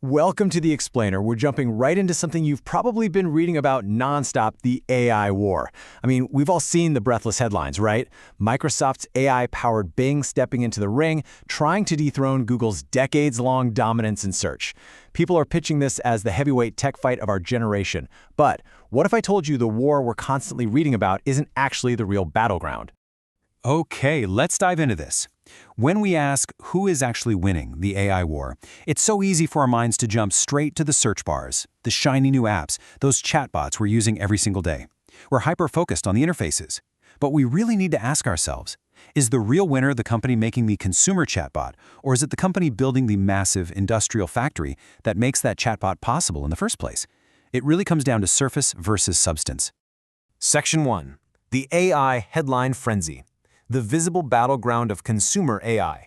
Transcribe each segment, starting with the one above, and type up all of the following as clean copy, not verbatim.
Welcome to The Explainer. We're jumping right into something you've probably been reading about nonstop, the AI war. I mean, we've all seen the breathless headlines, right? Microsoft's AI-powered Bing stepping into the ring, trying to dethrone Google's decades-long dominance in search. People are pitching this as the heavyweight tech fight of our generation. But what if I told you the war we're constantly reading about isn't actually the real battleground? Okay, let's dive into this. When we ask who is actually winning the AI war, it's so easy for our minds to jump straight to the search bars, the shiny new apps, those chatbots we're using every single day. We're hyper-focused on the interfaces. But we really need to ask ourselves, is the real winner the company making the consumer chatbot, or is it the company building the massive industrial factory that makes that chatbot possible in the first place? It really comes down to surface versus substance. Section 1. The AI Headline Frenzy. The visible battleground of consumer AI.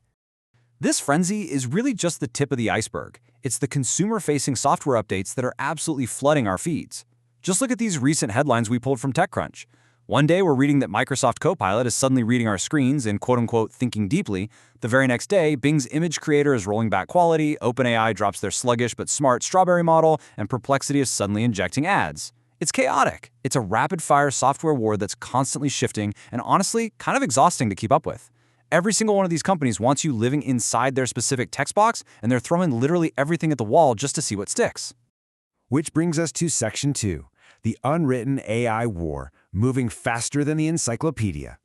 This frenzy is really just the tip of the iceberg. It's the consumer-facing software updates that are absolutely flooding our feeds. Just look at these recent headlines we pulled from TechCrunch. One day we're reading that Microsoft Copilot is suddenly reading our screens and quote-unquote thinking deeply. The very next day, Bing's image creator is rolling back quality, OpenAI drops their sluggish but smart Strawberry model, and Perplexity is suddenly injecting ads. It's chaotic. It's a rapid-fire software war that's constantly shifting and honestly kind of exhausting to keep up with. Every single one of these companies wants you living inside their specific text box, and they're throwing literally everything at the wall just to see what sticks. Which brings us to Section 2, the unwritten AI war, moving faster than the encyclopedia.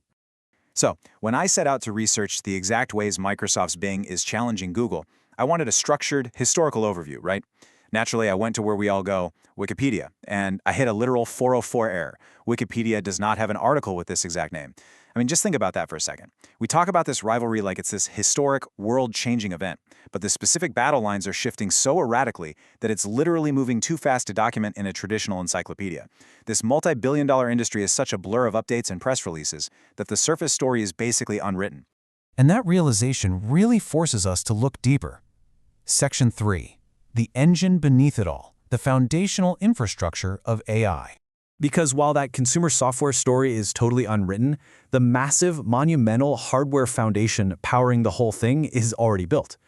So, when I set out to research the exact ways Microsoft's Bing is challenging Google, I wanted a structured, historical overview, right? Naturally, I went to where we all go, Wikipedia, and I hit a literal 404 error. Wikipedia does not have an article with this exact name. I mean, just think about that for a second. We talk about this rivalry like it's this historic, world-changing event, but the specific battle lines are shifting so erratically that it's literally moving too fast to document in a traditional encyclopedia. This multi-billion-dollar industry is such a blur of updates and press releases that the surface story is basically unwritten. And that realization really forces us to look deeper. Section 3. The engine beneath it all, the foundational infrastructure of AI. Because while that consumer software story is totally unwritten, the massive, monumental hardware foundation powering the whole thing is already built.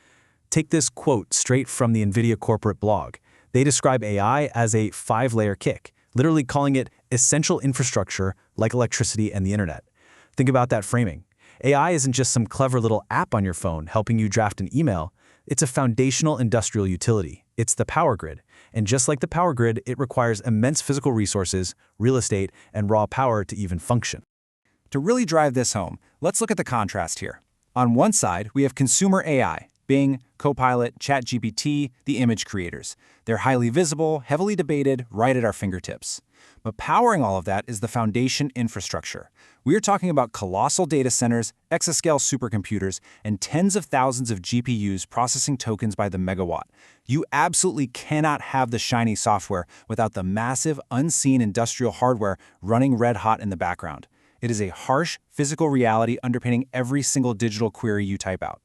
Take this quote straight from the NVIDIA corporate blog. They describe AI as a 5-layer kick, literally calling it essential infrastructure like electricity and the internet. Think about that framing. AI isn't just some clever little app on your phone helping you draft an email. It's a foundational industrial utility. It's the power grid. And just like the power grid, it requires immense physical resources, real estate, and raw power to even function. To really drive this home, let's look at the contrast here. On one side, we have consumer AI, Bing, Copilot, ChatGPT, the image creators. They're highly visible, heavily debated, right at our fingertips. But powering all of that is the foundation infrastructure. We are talking about colossal data centers, exascale supercomputers, and tens of thousands of GPUs processing tokens by the megawatt. You absolutely cannot have the shiny software without the massive, unseen industrial hardware running red hot in the background. It is a harsh, physical reality underpinning every single digital query you type out.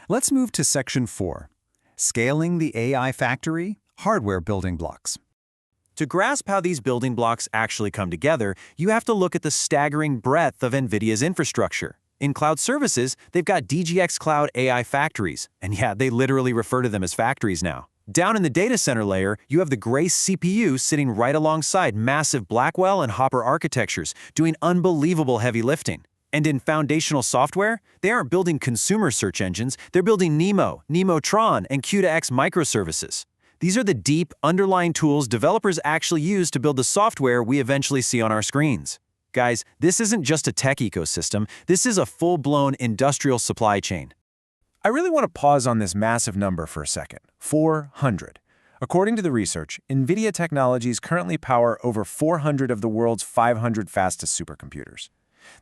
Let's move to Section 4, Scaling the AI Factory, Hardware Building Blocks. To grasp how these building blocks actually come together, you have to look at the staggering breadth of NVIDIA's infrastructure. In cloud services, they've got DGX Cloud AI factories, and yeah, they literally refer to them as factories now. Down in the data center layer, you have the Grace CPU sitting right alongside massive Blackwell and Hopper architectures, doing unbelievable heavy lifting. And in foundational software, they aren't building consumer search engines, they're building NeMo, Nemotron, and Q2X microservices. These are the deep, underlying tools developers actually use to build the software we eventually see on our screens. Guys, this isn't just a tech ecosystem, this is a full-blown industrial supply chain. I really want to pause on this massive number for a second, 400. According to the research, NVIDIA technologies currently power over 400 of the world's 500 fastest supercomputers.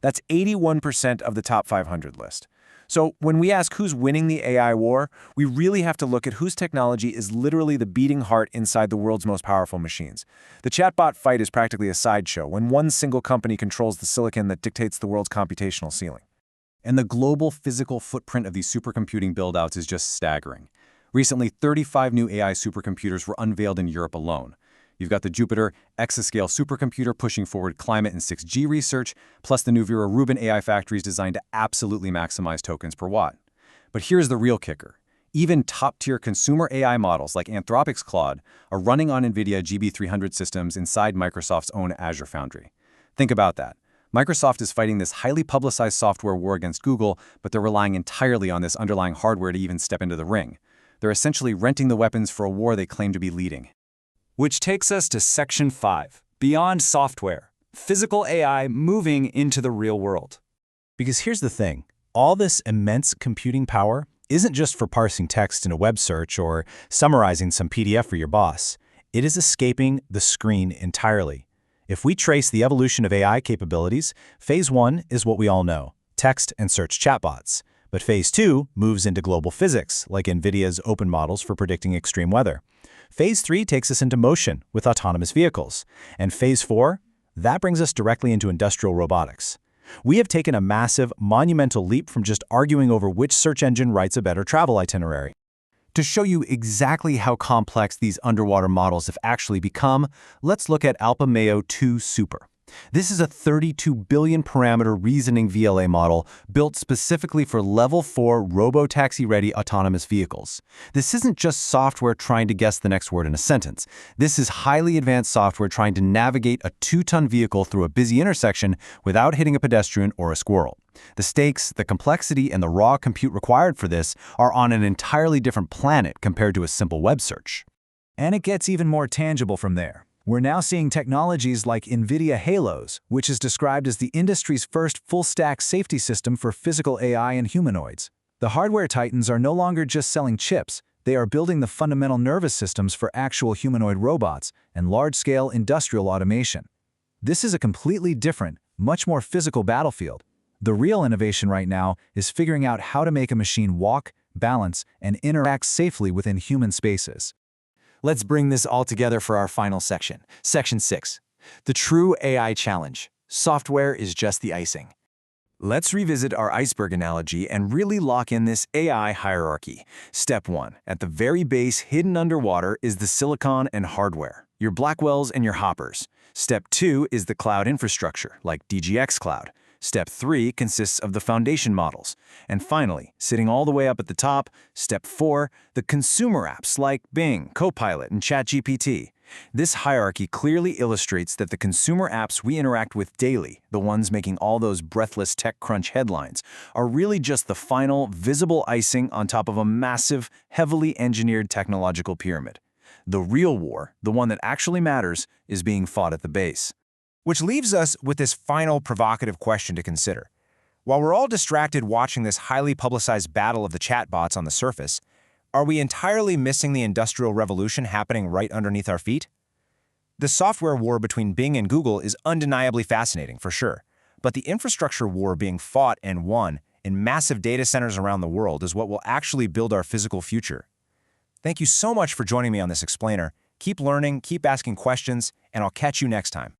That's 81% of the top 500 list. So when we ask who's winning the AI war, we really have to look at whose technology is literally the beating heart inside the world's most powerful machines. The chatbot fight is practically a sideshow when one single company controls the silicon that dictates the world's computational ceiling. And the global physical footprint of these supercomputing buildouts is just staggering. Recently, 35 new AI supercomputers were unveiled in Europe alone. You've got the Jupiter exascale supercomputer pushing forward climate and 6G research, plus the new Vera Rubin AI factories designed to absolutely maximize tokens per watt. But here's the real kicker. Even top-tier consumer AI models like Anthropic's Claude are running on NVIDIA GB300 systems inside Microsoft's own Azure Foundry. Think about that. Microsoft is fighting this highly publicized software war against Google, but they're relying entirely on this underlying hardware to even step into the ring. They're essentially renting the weapons for a war they claim to be leading. Which takes us to Section 5, Beyond Software, Physical AI Moving into the Real World. Because here's the thing, all this immense computing power isn't just for parsing text in a web search or summarizing some PDF for your boss. It is escaping the screen entirely. If we trace the evolution of AI capabilities, Phase 1 is what we all know, text and search chatbots. But Phase 2 moves into global physics, like NVIDIA's open models for predicting extreme weather. Phase 3 takes us into motion with autonomous vehicles. And Phase 4, that brings us directly into industrial robotics. We have taken a massive, monumental leap from just arguing over which search engine writes a better travel itinerary. To show you exactly how complex these underwater models have actually become, let's look at Alpamayo 2 Super. This is a 32 billion parameter reasoning VLA model built specifically for Level 4 robotaxi-ready autonomous vehicles. This isn't just software trying to guess the next word in a sentence. This is highly advanced software trying to navigate a 2-ton vehicle through a busy intersection without hitting a pedestrian or a squirrel. The stakes, the complexity, and the raw compute required for this are on an entirely different planet compared to a simple web search. And it gets even more tangible from there. We're now seeing technologies like NVIDIA Halos, which is described as the industry's first full-stack safety system for physical AI and humanoids. The hardware titans are no longer just selling chips, they are building the fundamental nervous systems for actual humanoid robots and large-scale industrial automation. This is a completely different, much more physical battlefield. The real innovation right now is figuring out how to make a machine walk, balance, and interact safely within human spaces. Let's bring this all together for our final section, Section 6. The true AI challenge. Software is just the icing. Let's revisit our iceberg analogy and really lock in this AI hierarchy. Step 1. At the very base, hidden underwater, is the silicon and hardware, your Blackwells and your Hoppers. Step 2 is the cloud infrastructure, like DGX Cloud. Step 3 consists of the foundation models. And finally, sitting all the way up at the top, Step 4, the consumer apps like Bing, Copilot, and ChatGPT. This hierarchy clearly illustrates that the consumer apps we interact with daily, the ones making all those breathless TechCrunch headlines, are really just the final, visible icing on top of a massive, heavily engineered technological pyramid. The real war, the one that actually matters, is being fought at the base. Which leaves us with this final provocative question to consider. While we're all distracted watching this highly publicized battle of the chatbots on the surface, are we entirely missing the industrial revolution happening right underneath our feet? The software war between Bing and Google is undeniably fascinating, for sure. But the infrastructure war being fought and won in massive data centers around the world is what will actually build our physical future. Thank you so much for joining me on this explainer. Keep learning, keep asking questions, and I'll catch you next time.